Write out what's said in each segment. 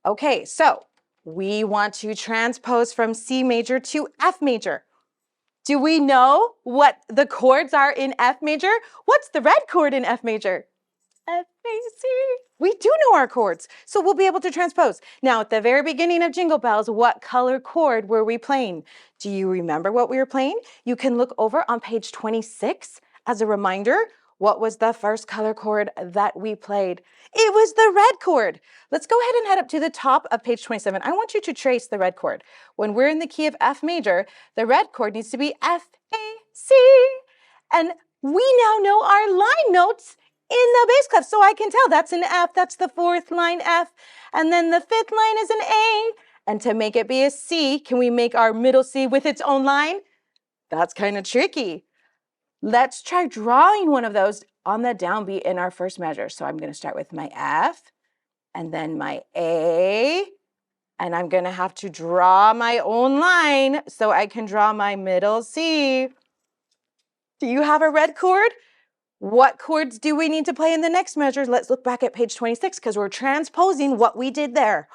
Okay, so we want to transpose from C major to F major. Do we know what the chords are in F major? What's the red chord in F major? F, A, C. We do know our chords, so we'll be able to transpose. Now, at the very beginning of Jingle Bells, what color chord were we playing? Do you remember what we were playing? You can look over on page 26 as a reminder. What was the first color chord that we played? It was the red chord. Let's go ahead and head up to the top of page 27. I want you to trace the red chord. When we're in the key of F major, the red chord needs to be F, A, C. And we now know our line notes in the bass clef, so I can tell that's an F, that's the fourth line F, and then the fifth line is an A. And to make it be a C, can we make our middle C with its own line? That's kind of tricky. Let's try drawing one of those on the downbeat in our first measure. So I'm going to start with my F, and then my A, and I'm going to have to draw my own line so I can draw my middle C. Do you have a red chord? What chords do we need to play in the next measure? Let's look back at page 26 because we're transposing what we did there.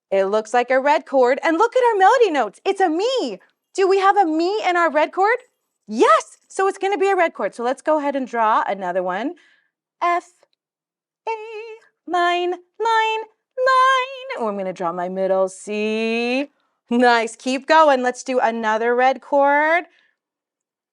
It looks like a red chord. And look at our melody notes. It's a mi. Do we have a mi in our red chord? Yes. So it's going to be a red chord. So let's go ahead and draw another one. F, A, line, line, line. Oh, I'm going to draw my middle C. Nice. Keep going. Let's do another red chord.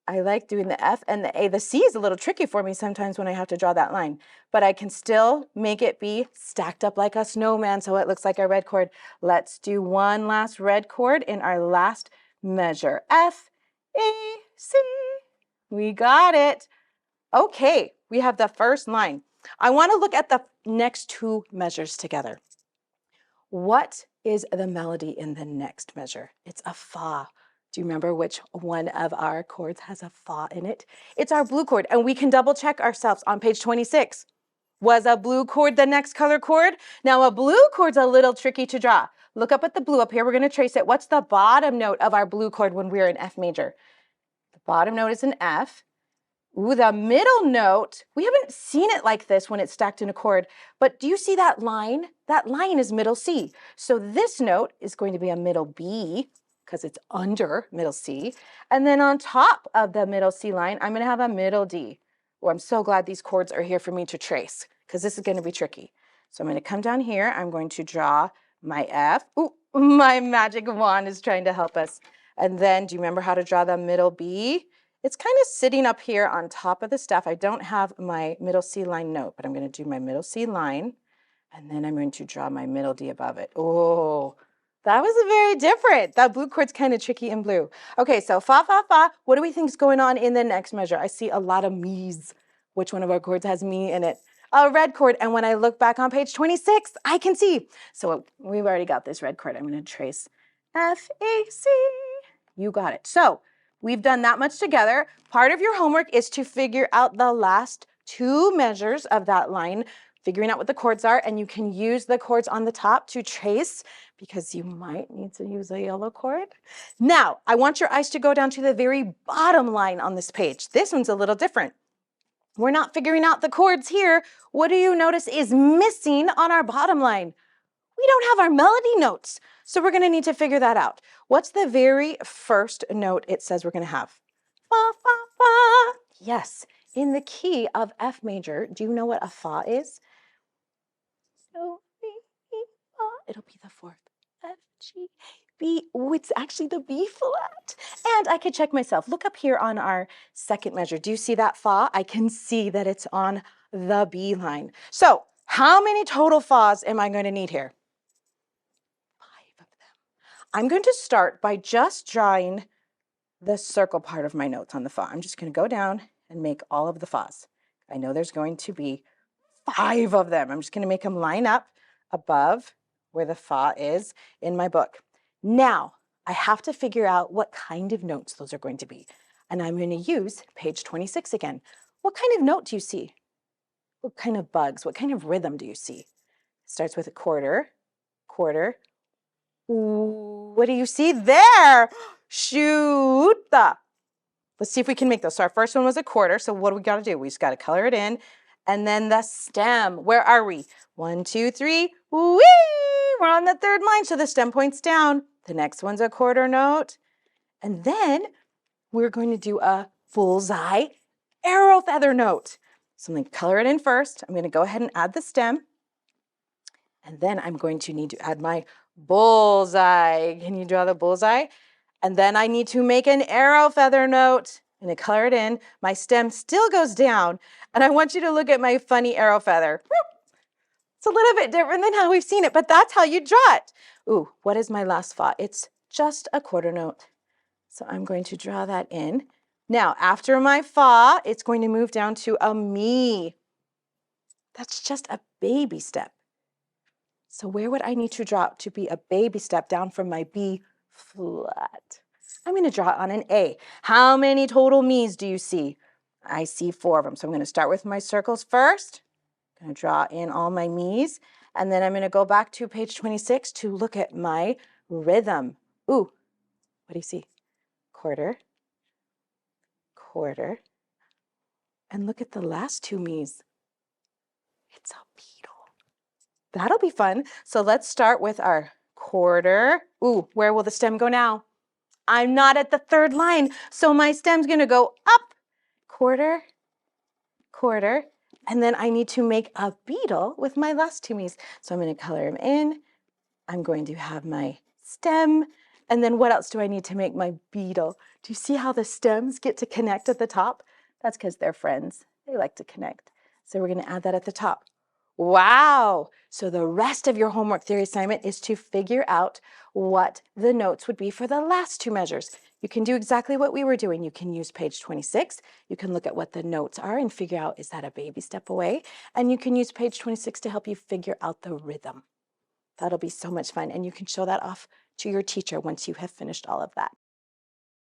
I like doing the F and the A. The C is a little tricky for me sometimes when I have to draw that line, but I can still make it be stacked up like a snowman so it looks like a red chord. Let's do one last red chord in our last measure. F, A, C. We got it. Okay, we have the first line. I want to look at the next two measures together. What is the melody in the next measure? It's a fa. Do you remember which one of our chords has a fa in it? It's our blue chord, and we can double check ourselves on page 26. Was a blue chord the next color chord? Now, a blue chord's a little tricky to draw. Look up at the blue up here. We're going to trace it. What's the bottom note of our blue chord when we're in F major? The bottom note is an F. Ooh, the middle note, we haven't seen it like this when it's stacked in a chord, but do you see that line? That line is middle C. So this note is going to be a middle B because it's under middle C. And then on top of the middle C line, I'm going to have a middle D. Oh, I'm so glad these chords are here for me to trace because this is going to be tricky. So I'm going to come down here. I'm going to draw my F. Ooh, my magic wand is trying to help us. And then do you remember how to draw the middle B? It's kind of sitting up here on top of the staff. I don't have my middle C line note, but I'm going to do my middle C line, and then I'm going to draw my middle D above it. Oh, that was very different. That blue chord's kind of tricky in blue. Okay, so fa, fa, fa. What do we think is going on in the next measure? I see a lot of me's. Which one of our chords has me in it? A red chord. And when I look back on page 26, I can see. So we've already got this red chord. I'm going to trace F, A, C. You got it. So we've done that much together. Part of your homework is to figure out the last two measures of that line, figuring out what the chords are, and you can use the chords on the top to trace because you might need to use a yellow chord. Now, I want your eyes to go down to the very bottom line on this page. This one's a little different. We're not figuring out the chords here. What do you notice is missing on our bottom line? We don't have our melody notes. So we're going to need to figure that out. What's the very first note it says we're going to have? Fa, fa, fa. Yes, in the key of F major. Do you know what a fa is? Do, re, mi, fa. It'll be the fourth. F, G, B. Oh, it's actually the B flat. And I could check myself. Look up here on our second measure. Do you see that fa? I can see that it's on the B line. So how many total fas am I going to need here? I'm going to start by just drawing the circle part of my notes on the fa. I'm just going to go down and make all of the fas. I know there's going to be 5 of them. I'm just going to make them line up above where the fa is in my book. Now, I have to figure out what kind of notes those are going to be. And I'm going to use page 26 again. What kind of note do you see? What kind of bugs? What kind of rhythm do you see? It starts with a quarter, quarter. Ooh, what do you see there? Shoot. Let's see if we can make those. So our first one was a quarter. So what do we got to do? We just got to color it in. And then the stem. Where are we? 1, 2, 3. Wee! we're on the third line, so the stem points down. The next one's a quarter note. And then we're going to do a bullseye arrow feather note. So I'm going to color it in first. I'm going to go ahead and add the stem. And then I'm going to need to add my bullseye. Can you draw the bullseye? And then I need to make an arrow feather note. I'm going to color it in. My stem still goes down. And I want you to look at my funny arrow feather. It's a little bit different than how we've seen it, but that's how you draw it. Ooh, what is my last fa? It's just a quarter note. So I'm going to draw that in. Now, after my fa, it's going to move down to a mi. That's just a baby step. So where would I need to drop to be a baby step down from my B flat? I'm going to draw it on an A. How many total mi's do you see? I see 4 of them. So I'm going to start with my circles first. I'm going to draw in all my mi's. And then I'm going to go back to page 26 to look at my rhythm. Ooh, what do you see? Quarter, quarter. And look at the last 2 mi's. It's a beetle. That'll be fun. So let's start with our quarter. Ooh, where will the stem go now? I'm not at the third line, so my stem's gonna go up, quarter, quarter, and then I need to make a beetle with my last 2 mi's. So I'm gonna color them in. I'm going to have my stem, and then what else do I need to make my beetle? Do you see how the stems get to connect at the top? That's because they're friends. They like to connect. So we're gonna add that at the top. Wow! So the rest of your homework theory assignment is to figure out what the notes would be for the last 2 measures. You can do exactly what we were doing. You can use page 26. You can look at what the notes are and figure out, is that a baby step away? And you can use page 26 to help you figure out the rhythm. That'll be so much fun. And you can show that off to your teacher once you have finished all of that.